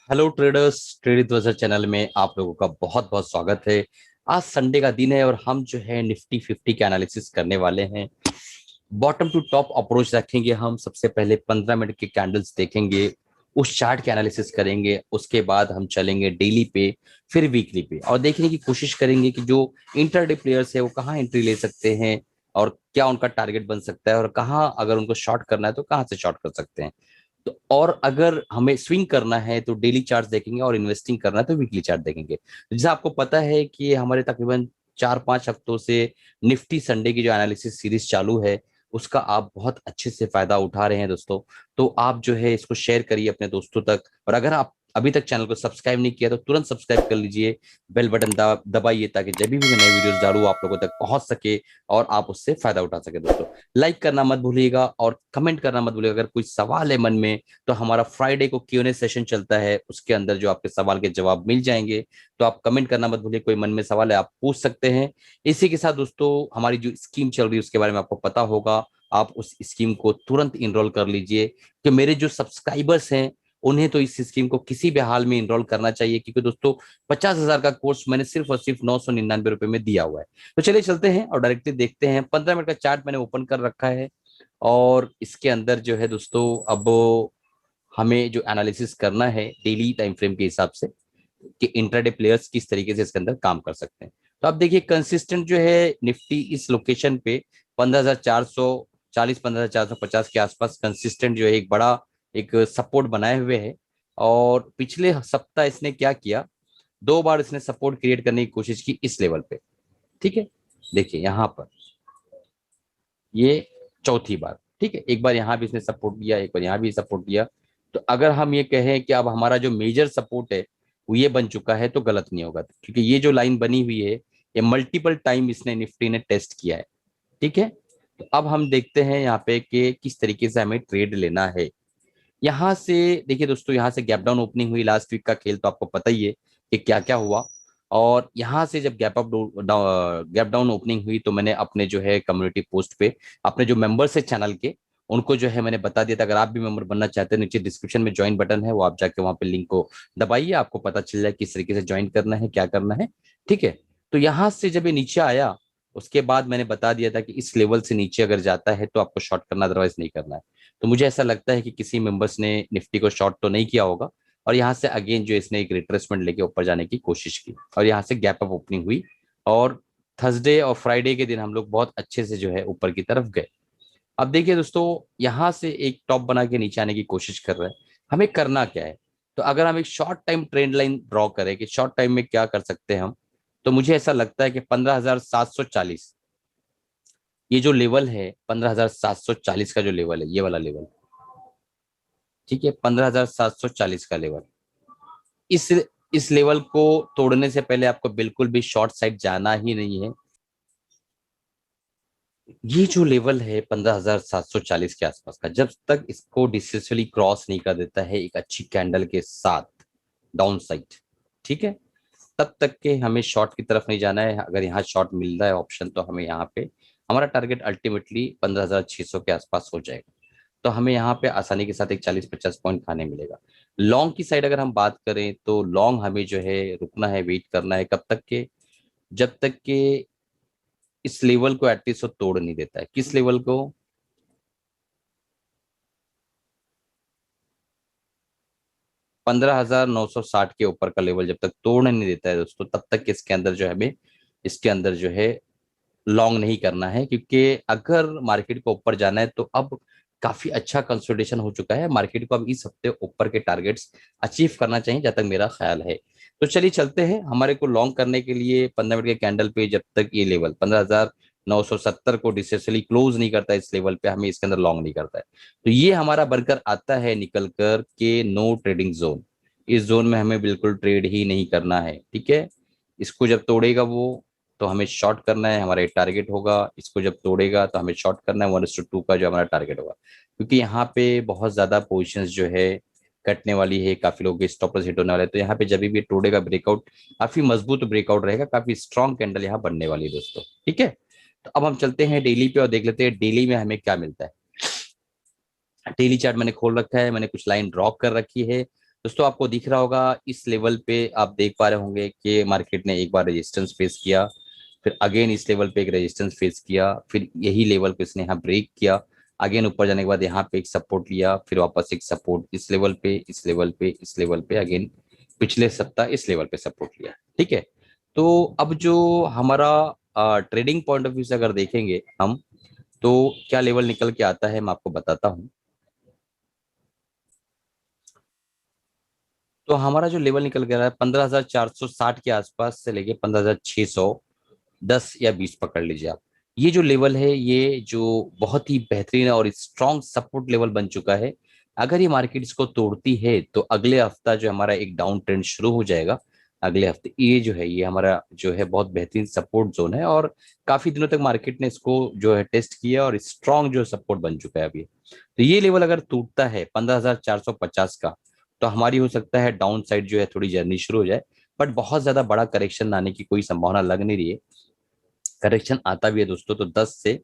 Hello traders, trade with channel में आप लोगों का बहुत बहुत स्वागत है। आज संडे का दिन है और हम जो है निफ्टी 50 का एनालिसिस करने वाले हैं। बॉटम टू टॉप अप्रोच रखेंगे। हम सबसे पहले 15 मिनट के कैंडल्स देखेंगे, उस चार्ट के एनालिसिस करेंगे। उसके बाद हम चलेंगे डेली पे, फिर वीकली पे, और देखने की कोशिश करेंगे कि जो इंटरडे प्लेयर्स है वो कहाँ एंट्री ले सकते हैं और क्या उनका टारगेट बन सकता है, और कहाँ अगर उनको शॉर्ट करना है तो कहाँ से शॉर्ट कर सकते हैं। तो और अगर हमें स्विंग करना है तो डेली चार्ट देखेंगे, और इन्वेस्टिंग करना है तो वीकली चार्ट देखेंगे। जैसे आपको पता है कि हमारे तकरीबन 4-5 हफ्तों से निफ्टी संडे की जो एनालिसिस सीरीज चालू है, उसका आप बहुत अच्छे से फायदा उठा रहे हैं दोस्तों। तो आप जो है इसको शेयर करिए अपने दोस्तों तक, और अगर आप अभी तक चैनल को सब्सक्राइब नहीं किया तो तुरंत सब्सक्राइब कर लीजिए। बेल बटन दबाइए ताकि जब भी मैं नए वीडियोस डालूं आप लोगों तक पहुंच सके और आप उससे फायदा उठा सके दोस्तों। लाइक करना मत भूलिएगा और कमेंट करना मत भूलिएगा। अगर कोई सवाल है मन में तो हमारा फ्राइडे को क्यूएनए सेशन चलता है, उसके अंदर जो आपके सवाल के जवाब मिल जाएंगे। तो आप कमेंट करना मत भूलिए, कोई मन में सवाल है आप पूछ सकते हैं। इसी के साथ दोस्तों, हमारी जो स्कीम चल रही है उसके बारे में आपको पता होगा। आप उस स्कीम को तुरंत इनरोल कर लीजिए, कि मेरे जो सब्सक्राइबर्स हैं उन्हें तो इस स्कीम को किसी भी हाल में इनरोल करना चाहिए, क्योंकि दोस्तों 50,000 का कोर्स मैंने सिर्फ और सिर्फ 999 रुपए में दिया हुआ है। तो चलिए चलते हैं और डायरेक्टली देखते हैं। 15 मिनट का चार्ट मैंने ओपन कर रखा है, और इसके अंदर जो है दोस्तों, अब हमें जो एनालिसिस करना है डेली टाइम फ्रेम के हिसाब से, कि इंट्राडे प्लेयर्स किस तरीके से इसके अंदर काम कर सकते हैं। तो आप देखिए कंसिस्टेंट जो है निफ्टी इस लोकेशन पे 15,440 15,450 के आसपास कंसिस्टेंट जो है एक बड़ा एक सपोर्ट बनाए हुए है। और पिछले सप्ताह इसने क्या किया, 2 बार इसने सपोर्ट क्रिएट करने की कोशिश की इस लेवल पे। ठीक है, देखिए यहाँ पर ये चौथी बार। ठीक है, एक बार यहाँ भी इसने सपोर्ट दिया, एक बार यहाँ भी सपोर्ट दिया। तो अगर हम ये कहें कि अब हमारा जो मेजर सपोर्ट है वो ये बन चुका है तो गलत नहीं होगा, क्योंकि ये जो लाइन बनी हुई है ये मल्टीपल टाइम इसने निफ्टी ने टेस्ट किया है। ठीक है, तो अब हम देखते हैं यहाँ पे कि किस तरीके से हमें ट्रेड लेना है। यहाँ से देखिए दोस्तों, यहाँ से गैप डाउन ओपनिंग हुई, लास्ट वीक का खेल तो आपको पता ही है कि क्या क्या हुआ। और यहाँ से जब गैप डाउन ओपनिंग हुई तो मैंने अपने जो है कम्युनिटी पोस्ट पे अपने जो मेंबर्स है चैनल के, उनको जो है मैंने बता दिया था। अगर आप भी मेंबर बनना चाहते हैं, नीचे डिस्क्रिप्शन में ज्वाइन बटन है, वो आप जाके वहां पे लिंक को दबाइए, आपको पता चल जाए किस तरीके से ज्वाइन करना है, क्या करना है। ठीक है, तो यहाँ से जब ये नीचे आया, उसके बाद मैंने बता दिया था कि इस लेवल से नीचे अगर जाता है तो आपको शॉर्ट करना, अदरवाइज नहीं करना है। तो मुझे ऐसा लगता है कि किसी मेंबर्स ने निफ्टी को शॉर्ट तो नहीं किया होगा, और यहाँ से अगेन जो इसने एक रिट्रेसमेंट लेके ऊपर जाने की कोशिश की, और यहाँ से गैप अप ओपनिंग हुई। और थर्सडे और फ्राइडे के दिन हम लोग बहुत अच्छे से जो है ऊपर की तरफ गए। अब देखिए दोस्तों, यहाँ से एक टॉप बना के नीचे आने की कोशिश कर रहा है। हमें करना क्या है, तो अगर हम एक short time trend line draw करें कि शॉर्ट टाइम में क्या कर सकते हैं हम, तो मुझे ऐसा लगता है कि 15,740, ये जो लेवल है 15,740 का जो लेवल है, ये वाला लेवल। ठीक है, 15,740 का लेवल, इस इस लेवल को तोड़ने से पहले आपको बिल्कुल भी शॉर्ट साइड जाना ही नहीं है। ये जो लेवल है 15,740 के आसपास का, जब तक इसको डिसिसली क्रॉस नहीं कर देता है एक अच्छी कैंडल के साथ डाउन साइड, ठीक है, तब तक के हमें शॉर्ट की तरफ नहीं जाना है। अगर यहाँ शॉर्ट मिल रहा है ऑप्शन, तो हमें यहाँ पे हमारा टारगेट अल्टीमेटली 15,600 के आसपास हो जाएगा। तो हमें यहाँ पे आसानी के साथ एक 40-50 पॉइंट खाने मिलेगा। लॉन्ग की साइड अगर हम बात करें तो लॉन्ग हमें जो है रुकना है, वेट करना है, कब तक के, जब तक के इस लेवल को एटलीस्ट वो तोड़ नहीं देता है। किस लेवल को, 15,960 के ऊपर का लेवल जब तक तोड़ नहीं देता है दोस्तों, तब तक इसके अंदर जो है हमें इसके अंदर जो है लॉन्ग नहीं करना है। क्योंकि अगर मार्केट को ऊपर जाना है तो अब काफी अच्छा कंसोलिडेशन हो चुका है, मार्केट को अब इस हफ्ते ऊपर के टारगेट्स अचीव करना चाहिए, जहां तक मेरा ख्याल है। तो चलिए चलते हैं। हमारे को लॉन्ग करने के लिए 15 मिनट के कैंडल पे जब तक ये लेवल 15,970 को डिसेसली क्लोज नहीं करता है, इस लेवल पे हमें इसके अंदर लॉन्ग नहीं करता है। तो ये हमारा बनकर आता है निकल कर के नो ट्रेडिंग जोन। इस जोन में हमें बिल्कुल ट्रेड ही नहीं करना है। ठीक है, इसको जब तोड़ेगा वो, तो हमें शॉर्ट करना है, हमारा टारगेट होगा। इसको जब तोड़ेगा तो हमें शॉर्ट करना है 1:2 का जो हमारा टारगेट होगा। क्योंकि यहाँ पे बहुत ज्यादा पोजीशंस जो है कटने वाली है, काफी लोग के स्टॉप लॉस हिट होने वाले हैं। तो यहाँ पे जब भी ये तोड़ेगा ब्रेकआउट, काफी मजबूत ब्रेकआउट रहेगा, काफी स्ट्रॉन्ग कैंडल यहाँ बनने वाली है दोस्तों। ठीक है, तो अब हम चलते हैं डेली पे और देख लेते हैं डेली में हमें क्या मिलता है। डेली चार्ट मैंने खोल रखा है, मैंने कुछ लाइन ड्रॉ कर रखी है। दोस्तों आपको दिख रहा होगा इस लेवल पे, आप देख पा रहे होंगे कि मार्केट ने एक बार रेजिस्टेंस फेस किया, फिर अगेन इस लेवल पे एक रेजिस्टेंस फेस किया, फिर यही लेवल पे इसने यहाँ ब्रेक किया, अगेन ऊपर जाने के बाद यहाँ पे एक सपोर्ट लिया, फिर वापस एक सपोर्ट इस लेवल पे, इस लेवल पे, इस लेवल पे, अगेन पिछले सप्ताह इस लेवल पे सपोर्ट लिया। ठीक है, तो अब जो हमारा ट्रेडिंग पॉइंट ऑफ व्यू से अगर देखेंगे हम, तो क्या लेवल निकल के आता है मैं आपको बताता हूँ। तो हमारा जो लेवल निकल के रहा है 15,460 के आसपास से लेके 15,610 या 20 पकड़ लीजिए आप। ये जो लेवल है, ये जो बहुत ही बेहतरीन और स्ट्रॉन्ग सपोर्ट लेवल बन चुका है। अगर ये मार्केट इसको तोड़ती है तो अगले हफ्ता जो हमारा एक डाउन ट्रेंड शुरू हो जाएगा। अगले हफ्ते ये जो है, ये हमारा जो है बहुत बेहतरीन सपोर्ट जोन है, और काफी दिनों तक मार्केट ने इसको जो है टेस्ट किया और स्ट्रॉन्ग जो सपोर्ट बन चुका है अभी। तो ये लेवल अगर टूटता है 15,450 का, तो हमारी हो सकता है डाउन साइड जो है थोड़ी जर्नी शुरू हो जाए। बट बहुत ज्यादा बड़ा करेक्शन आने की कोई संभावना लग नहीं रही है। करेक्शन आता भी है दोस्तों तो 10 से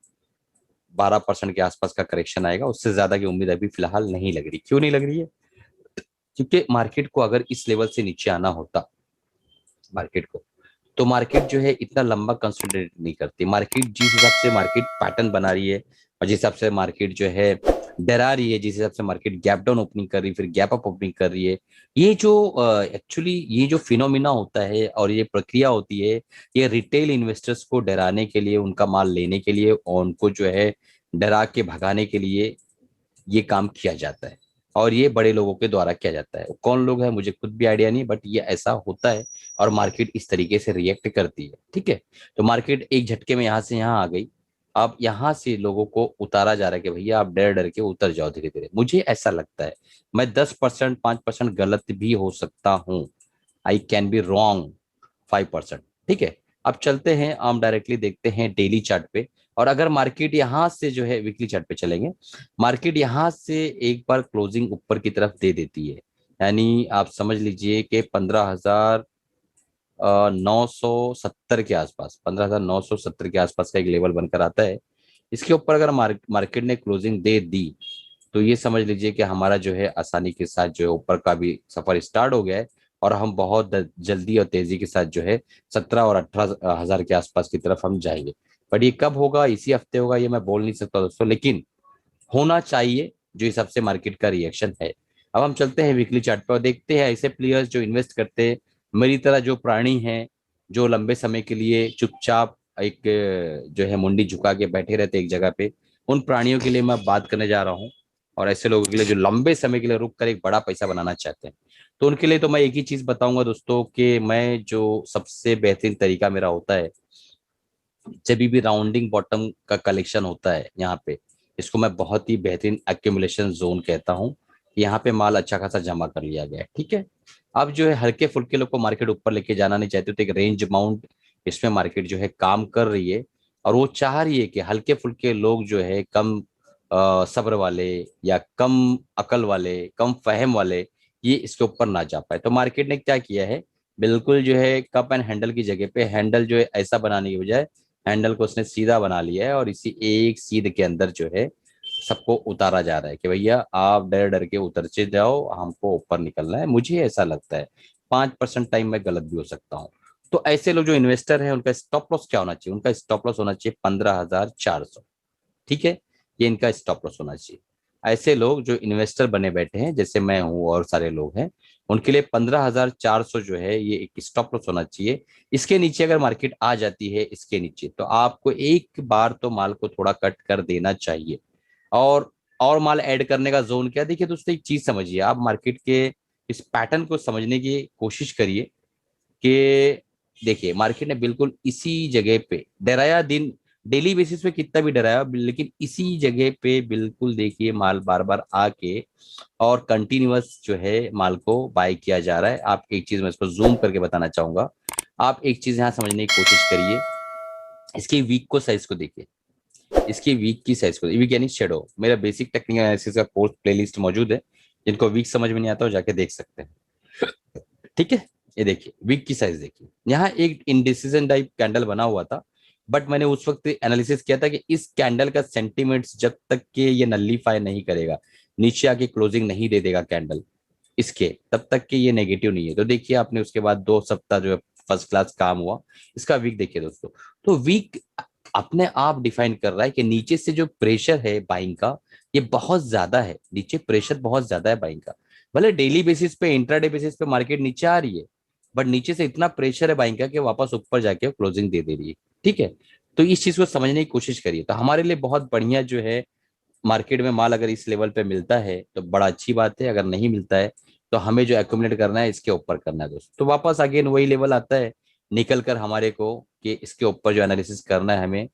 12% के आसपास का करेक्शन आएगा, उससे ज्यादा की उम्मीद अभी फिलहाल नहीं लग रही। क्यों नहीं लग रही है? क्योंकि मार्केट को अगर इस लेवल से नीचे आना होता, मार्केट को, तो मार्केट जो है इतना लंबा कंसोलिडेट नहीं करती। मार्केट जिस हिसाब से मार्केट पैटर्न बना रही है, और जिस हिसाब से मार्केट जो है डरा रही है, जिस हिसाब से मार्केट गैप डाउन ओपनिंग कर रही है, फिर गैप अप ओपनिंग कर रही है, ये जो एक्चुअली ये जो फिनोमिना होता है और ये प्रक्रिया होती है, ये रिटेल इन्वेस्टर्स को डराने के लिए, उनका माल लेने के लिए और उनको जो है डरा के भगाने के लिए ये काम किया जाता है। और ये बड़े लोगों के द्वारा किया जाता है। कौन लोग हैं मुझे खुद भी आइडिया नहीं, बट ये ऐसा होता है और मार्केट इस तरीके से रिएक्ट करती है। ठीक है, तो मार्केट एक झटके में यहाँ से यहाँ आ गई। अब यहाँ से लोगों को उतारा जा रहा है कि भैया आप डर डर के उतर जाओ धीरे धीरे। मुझे ऐसा लगता है, मैं 10% 5% गलत भी हो सकता हूँ। I can be wrong 5%। ठीक है, अब चलते हैं, हम डायरेक्टली देखते हैं डेली चार्ट पे। और अगर मार्केट यहाँ से जो है वीकली चार्ट पे चलेंगे, मार्केट यहाँ से एक बार क्लोजिंग ऊपर की तरफ दे देती है, यानी आप समझ लीजिए कि 15,970 के आसपास, 15,970 के आसपास का एक लेवल बनकर आता है। इसके ऊपर अगर मार्केट ने क्लोजिंग दे दी, तो ये समझ लीजिए कि हमारा जो है आसानी के साथ जो है ऊपर का भी सफर स्टार्ट हो गया है, और हम बहुत जल्दी और तेजी के साथ जो है 17 और 18 हजार के आसपास की तरफ हम जाएंगे। बट ये कब होगा, इसी हफ्ते होगा, ये मैं बोल नहीं सकता दोस्तों, लेकिन होना चाहिए जो हिसाब से मार्केट का रिएक्शन है। अब हम चलते हैं वीकली चार्ट पर और देखते हैं ऐसे प्लेयर्स जो इन्वेस्ट करते हैं, मेरी तरह जो प्राणी हैं, जो लंबे समय के लिए चुपचाप एक जो है मुंडी झुका के बैठे रहते एक जगह पे, उन प्राणियों के लिए मैं बात करने जा रहा हूँ। और ऐसे लोगों के लिए जो लंबे समय के लिए रुक कर एक बड़ा पैसा बनाना चाहते हैं, तो उनके लिए तो मैं एक ही चीज बताऊंगा दोस्तों, कि मैं जो सबसे बेहतरीन तरीका मेरा होता है, जब भी राउंडिंग बॉटम का कलेक्शन होता है यहाँ पे, इसको मैं बहुत ही बेहतरीन एक्यूमुलेशन जोन कहता हूँ। यहाँ पे माल अच्छा खासा जमा कर लिया गया है। ठीक है, अब जो है हल्के फुल्के लोग को मार्केट ऊपर लेके जाना नहीं चाहते, तो एक रेंज अमाउंट इसमें मार्केट जो है काम कर रही है। और वो चाह रही है कि हल्के फुल्के लोग जो है कम सब्र वाले, या कम अकल वाले, कम फहम वाले, ये इसके ऊपर ना जा पाए। तो मार्केट ने क्या किया है, बिल्कुल जो है कप एंड हैंडल की जगह पे हैंडल जो है ऐसा बनाने की बजाय हैंडल को उसने सीधा बना लिया है, और इसी एक सीध के अंदर जो है सबको उतारा जा रहा है कि भैया आप डर डर के उतरते जाओ, हमको ऊपर निकलना है। मुझे ऐसा लगता है 5% टाइम में गलत भी हो सकता हूँ। तो ऐसे लोग जो इन्वेस्टर हैं, उनका स्टॉप लॉस क्या होना चाहिए? उनका स्टॉप लॉस होना चाहिए 15,400। ठीक है, ये इनका स्टॉप लॉस होना चाहिए। ऐसे लोग जो इन्वेस्टर बने बैठे हैं, जैसे मैं हूं और सारे लोग हैं, उनके लिए 15,400 जो है ये एक स्टॉप लॉस होना चाहिए। इसके नीचे अगर मार्केट आ जाती है, इसके नीचे, तो आपको एक बार तो माल को थोड़ा कट कर देना चाहिए। और माल ऐड करने का जोन क्या? देखिए दोस्तों, एक चीज समझिए, आप मार्केट के इस पैटर्न को समझने की कोशिश करिए कि देखिए मार्केट ने बिल्कुल इसी जगह पे डराया, दिन डेली बेसिस पे कितना भी डराया, लेकिन इसी जगह पे बिल्कुल देखिए माल बार बार आके और कंटिन्यूअस जो है माल को बाय किया जा रहा है। आप एक चीज मैं इसको जूम करके बताना चाहूंगा, आप एक चीज यहाँ समझने की कोशिश करिए। इसकी वीक को साइज को देखिए, इसकी वीक की साइज को, वीक यानी शेडो, मेरा बेसिक टेक्निकल एनालिसिस का कोर्स प्लेलिस्ट मौजूद है, जिनको वीक समझ में नहीं आता हो जाके देख सकते हैं। ठीक है, ये देखिए वीक की साइज देखिए, यहाँ एक इंडिसीजन टाइप कैंडल बना हुआ था। बट मैंने उस वक्त एनालिसिस किया था कि इस कैंडल का सेंटीमेंट्स जब तक के ये नलीफाई नहीं करेगा, नीचे आके क्लोजिंग नहीं दे देगा कैंडल, इसके, तब तक के ये नेगेटिव नहीं है। तो देखिए आपने उसके बाद 2 सप्ताह जो है फर्स्ट क्लास काम हुआ। इसका वीक देखिए दोस्तों, तो वीक अपने आप डिफाइन कर रहा है कि नीचे से जो प्रेशर है बाइंग का, ये बहुत ज्यादा है, नीचे प्रेशर बहुत ज्यादा है बाइंग का। भले डेली बेसिस पे, इंट्राडे बेसिस पे मार्केट नीचे आ रही है, बट नीचे से इतना प्रेशर है बाइंग का कि वापस ऊपर जाके क्लोजिंग दे दे रही है। ठीक है, तो इस चीज को समझने की कोशिश करिए। तो हमारे लिए बहुत बढ़िया जो है, मार्केट में माल अगर इस लेवल पे मिलता है तो बड़ा अच्छी बात है, अगर नहीं मिलता है तो हमें जो एक्यूमुलेट करना है इसके ऊपर करना है दोस्तों। तो वापस अगेन वही लेवल आता है निकल कर हमारे को, कि इसके ऊपर जो एनालिसिस करना है हमें,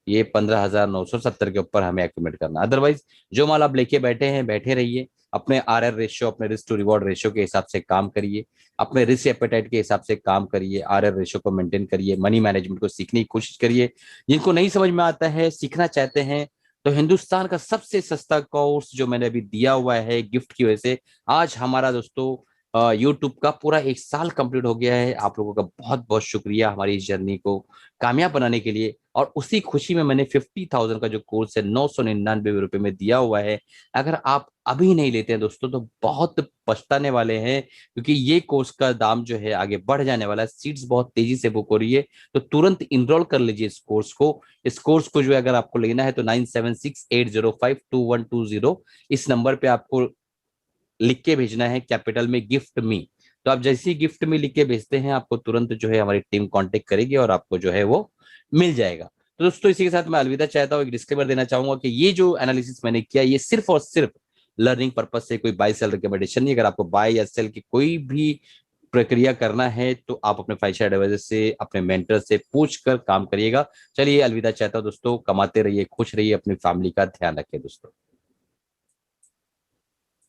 ये 15,970 के ऊपर हमें एक्यूमुलेट करना। अदरवाइज जो माल आप लेके बैठे हैं बैठे रहिए, अपने RR रेशियो, अपने रिस्क टू रिवॉर्ड रेशियो के हिसाब से काम करिए, अपने रिस्क एपेटाइट के हिसाब से काम करिए, RR रेशियो को मेंटेन करिए, मनी मैनेजमेंट को सीखने की कोशिश करिए। जिनको नहीं समझ में आता है, सीखना चाहते हैं, तो हिंदुस्तान का सबसे सस्ता कोर्स जो मैंने अभी दिया हुआ है गिफ्ट की वजह से, आज हमारा दोस्तों यूट्यूब का पूरा 1 साल कंप्लीट हो गया है। आप लोगों का बहुत बहुत शुक्रिया हमारी इस जर्नी को कामयाब बनाने के लिए। और उसी खुशी में मैंने 50,000 का जो कोर्स है 999 रुपए में दिया हुआ है। अगर आप अभी नहीं लेते हैं दोस्तों तो बहुत पछताने वाले हैं, क्योंकि ये कोर्स का दाम जो है आगे बढ़ जाने वाला है, सीट्स बहुत तेजी से बुक हो रही है। तो तुरंत इनरोल कर लीजिए इस कोर्स को। इस कोर्स को जो है अगर आपको लेना है तो 9768052120 इस नंबर पे आपको लिख के भेजना है कैपिटल में गिफ्ट मी। तो आप जैसे ही गिफ्ट में लिख के भेजते हैं, आपको तुरंत जो है हमारी टीम कांटेक्ट करेगी और आपको जो है वो मिल जाएगा। तो दोस्तों इसी के साथ मैं अलविदा चाहता हूँ। एक डिस्क्लेमर देना चाहूंगा कि ये जो एनालिसिस मैंने किया ये सिर्फ और सिर्फ लर्निंग पर्पज से, कोई बाय सेल रिकमेंडेशन नहीं। अगर आपको बाय या सेल की कोई भी प्रक्रिया करना है तो आप अपने फाइनेंशियल एडवाइजर से, अपने मेंटर से पूछ कर काम करिएगा। चलिए अलविदा चाहता हूँ दोस्तों, कमाते रहिए, खुश रहिए, अपनी फैमिली का ध्यान रखिए दोस्तों।